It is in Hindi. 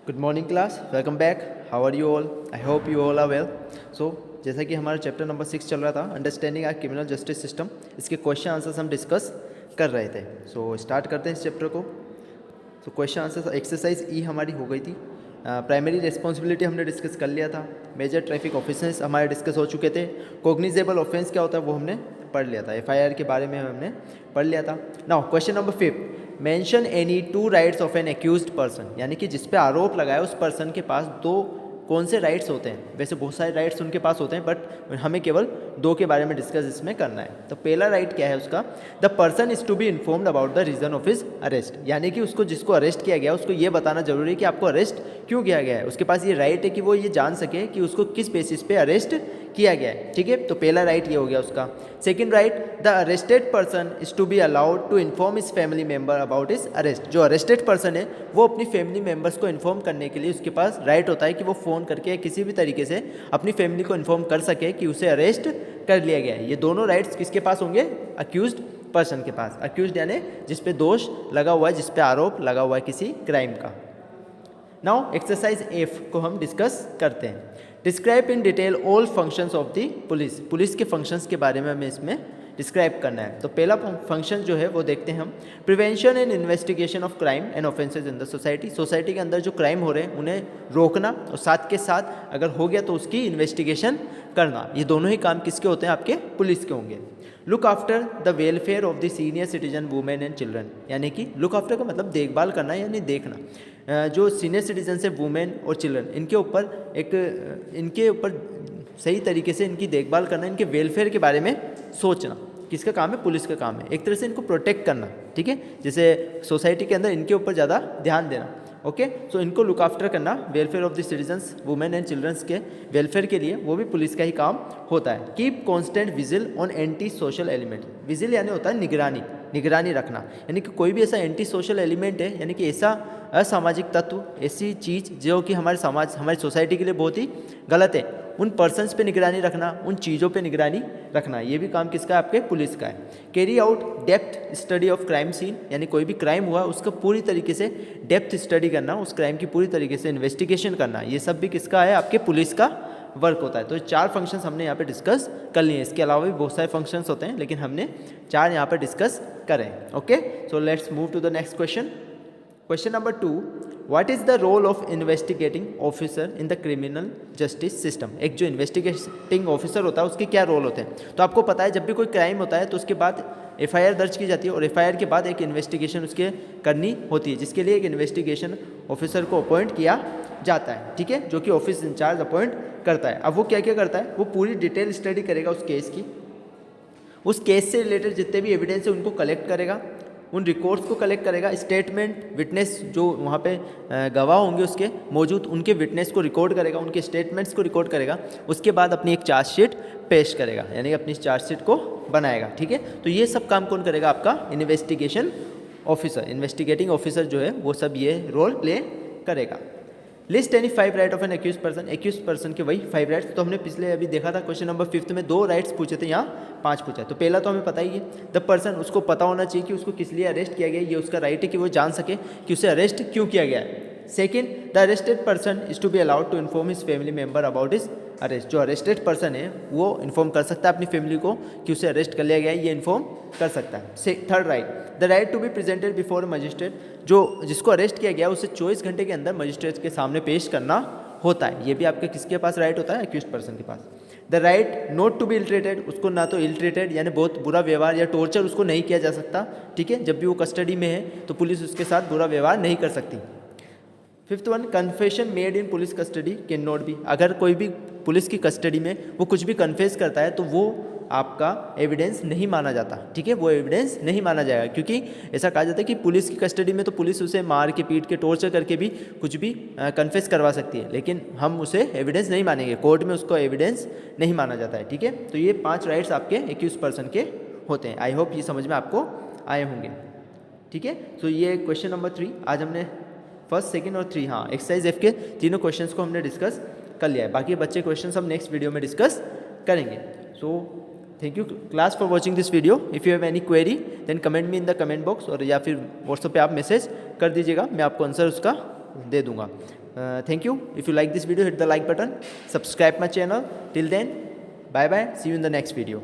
Good morning class, welcome back. How are you all? I hope you all are well. So जैसा कि हमारा चैप्टर नंबर 6 चल रहा था, understanding our criminal justice system, इसके क्वेश्चन आंसर्स हम डिस्कस कर रहे थे। सो स्टार्ट करते हैं इस चैप्टर को। तो क्वेश्चन आंसर्स एक्सरसाइज ई हमारी हो गई थी। प्राइमरी रिस्पॉन्सिबिलिटी हमने डिस्कस कर लिया था। मेजर ट्रैफिक ऑफेंसेस हमारे डिस्कस हो चुके थे। कोग्निजेबल ऑफेंस क्या होता है वो हमने पढ़ लिया था। एफआईआर के बारे में हमने पढ़ लिया था। Now question number 5, mention any two rights of N accused person, यानी कि जिस पे आरोप लगाया उस पर्सन के पास दो कौन से राइट्स होते हैं। वैसे बहुत सारे राइट्स उनके पास होते हैं, बट हमें केवल दो के बारे में डिस्कस इसमें करना है। तो पहला राइट क्या है उसका? The person is to be informed about the reason of his arrest, यानी कि उसको जिसको अरेस्ट किया गया उसको ये बताना जरूरी है कि आपको अरेस्ट क्यों किया गया है। उसके पास ये राइट है कि वो ये जान सके कि उसको किस बेसिस पे अरेस्ट किया गया है। ठीक है, तो पहला राइट ये हो गया उसका। Second right, the arrested person is to be allowed to inform his family member about his arrest. जो अरेस्टेड पर्सन है वो अपनी फैमिली मेंबर्स को इन्फॉर्म करने के लिए उसके पास राइट होता है कि वो फ़ोन करके किसी भी तरीके से अपनी फैमिली को इन्फॉर्म कर सके कि उसे अरेस्ट कर लिया गया है। ये दोनों राइट्स किसके पास होंगे? अक्यूज्ड पर्सन के पास। अक्यूज्ड यानी जिस पे दोष लगा हुआ है, जिस पे आरोप लगा हुआ है किसी क्राइम का। नाउ एक्सरसाइज एफ को हम डिस्कस करते हैं। Describe in detail all functions of the police. Police के फंक्शंस के बारे में हमें इसमें डिस्क्राइब करना है। तो पहला फंक्शन जो है वो देखते हैं हम, prevention and investigation of crime and offences in the society. Society के अंदर जो क्राइम हो रहे हैं उन्हें रोकना, और साथ के साथ अगर हो गया तो उसकी इन्वेस्टिगेशन करना। ये दोनों ही काम किसके होते हैं? आपके पुलिस के होंगे। Look after the welfare of the senior citizen women and children, यानी कि लुक आफ्टर का मतलब देखभाल करना यानी देखना। जो सीनियर सिटीजन है वुमेन और चिल्ड्रन, इनके ऊपर सही तरीके से इनकी देखभाल करना, इनके वेलफेयर के बारे में सोचना किसका काम है? पुलिस का काम है। एक तरह से इनको प्रोटेक्ट करना, ठीक है, जैसे सोसाइटी के अंदर इनके ऊपर ज़्यादा ध्यान देना। ओके, सो इनको लुक आफ्टर करना, welfare of the citizens women and childrens के वेलफेयर के लिए, वो भी पुलिस का ही काम होता है। Keep constant vigil on anti social element. Vigil यानी होता है निगरानी रखना, यानी कि कोई भी ऐसा एंटी सोशल एलिमेंट है, यानी कि ऐसा असामाजिक तत्व, ऐसी चीज़ जो कि हमारे समाज, हमारी सोसाइटी के लिए बहुत ही गलत है, उन पर्सन्स पे निगरानी रखना, उन चीज़ों पे निगरानी रखना, ये भी काम किसका है? आपके पुलिस का है। Carry out depth study of crime scene, यानी कोई भी क्राइम हुआ उसका पूरी तरीके से डेप्थ स्टडी करना, उस क्राइम की पूरी तरीके से इन्वेस्टिगेशन करना, ये सब भी किसका है? आपके पुलिस का वर्क होता है। तो चार फंक्शंस हमने यहाँ पे डिस्कस कर लिए हैं। इसके अलावा भी बहुत सारे फंक्शंस होते हैं, लेकिन हमने चार यहाँ पे डिस्कस करें। Okay, so let's move to the next question. Question number 2, what is the role of investigating officer in the criminal justice system. एक जो इन्वेस्टिगेटिंग ऑफिसर होता है उसके क्या रोल होते हैं? तो आपको पता है जब भी कोई क्राइम होता है तो उसके बाद एफआईआर दर्ज की जाती है, और एफआईआर के बाद एक इन्वेस्टिगेशन उसके करनी होती है, जिसके लिए एक इन्वेस्टिगेशन ऑफिसर को अपॉइंट किया जाता है, ठीक है, जो कि ऑफिस इंचार्ज अपॉइंट करता है। अब वो क्या क्या करता है? वो पूरी डिटेल स्टडी करेगा उस केस की, उस केस से रिलेटेड जितने भी एविडेंस है उनको कलेक्ट करेगा, उन रिकॉर्ड्स को कलेक्ट करेगा, स्टेटमेंट, विटनेस जो वहाँ पे गवाह होंगे उसके मौजूद, उनके विटनेस को रिकॉर्ड करेगा, उनके स्टेटमेंट्स को रिकॉर्ड करेगा। उसके बाद अपनी एक चार्जशीट पेश करेगा, यानी कि अपनी चार्जशीट को बनाएगा, ठीक है। तो ये सब काम कौन करेगा? आपका इन्वेस्टिगेशन ऑफिसर, इन्वेस्टिगेटिंग ऑफिसर जो है वो सब ये रोल प्ले करेगा। List any 5 right of an accused person. Accused person के वही 5 राइट्स। तो हमने पिछले अभी देखा था क्वेश्चन नंबर 5 में 2 राइट्स पूछे थे, यहाँ 5 पूछा है। तो पहला तो हमें पता ही है, द पर्सन, उसको पता होना चाहिए कि उसको किस लिए अरेस्ट किया गया, ये उसका राइट है कि वो जान सके कि उसे अरेस्ट क्यों किया गया है। Second, the arrested person is to be allowed to inform his family member about his arrest. जो अरेस्टेड पर्सन है वो इन्फॉर्म कर सकता है अपनी फैमिली को कि उसे अरेस्ट कर लिया गया है, ये इन्फॉर्म कर सकता है। Third right, the right to be presented before magistrate. जो जिसको अरेस्ट किया गया उसे 24 घंटे के अंदर मजिस्ट्रेट के सामने पेश करना होता है। ये भी आपके किसके पास राइट होता है? अक्यूज्ड पर्सन के पास। The right not to be illtreated, उसको ना तो इल्ट्रेटेड यानी बहुत बुरा व्यवहार या टॉर्चर उसको नहीं किया जा सकता, ठीक है। जब भी वो कस्टडी में है तो पुलिस उसके साथ बुरा व्यवहार नहीं कर सकती। Fifth one, confession made in police custody can not be. अगर कोई भी पुलिस की कस्टडी में वो कुछ भी कन्फेस करता है तो वो आपका एविडेंस नहीं माना जाता, ठीक है, वो एविडेंस नहीं माना जाएगा, क्योंकि ऐसा कहा जाता है कि पुलिस की कस्टडी में तो पुलिस उसे मार के, पीट के, टॉर्चर करके भी कुछ भी कन्फेस करवा सकती है, लेकिन हम उसे एविडेंस नहीं मानेंगे, कोर्ट में उसको एविडेंस नहीं माना जाता है, ठीक है। तो ये 5 राइट्स आपके एक्यूज पर्सन के होते हैं। आई होप ये समझ में आपको आए होंगे, ठीक है। तो ये क्वेश्चन नंबर 3 आज हमने फर्स्ट, सेकंड और 3, हाँ, एक्सरसाइज एफ के तीनों क्वेश्चंस को हमने डिस्कस कर लिया है। बाकी बच्चे क्वेश्चंस हम नेक्स्ट वीडियो में डिस्कस करेंगे। So thank you class for watching this video. If you have any query then comment me in the comment box, और या फिर व्हाट्सएप पे आप मैसेज कर दीजिएगा, मैं आपको आंसर उसका दे दूंगा. Thank you. If you like this video, hit the like button, subscribe my channel. Till then, bye bye, see you in the next video.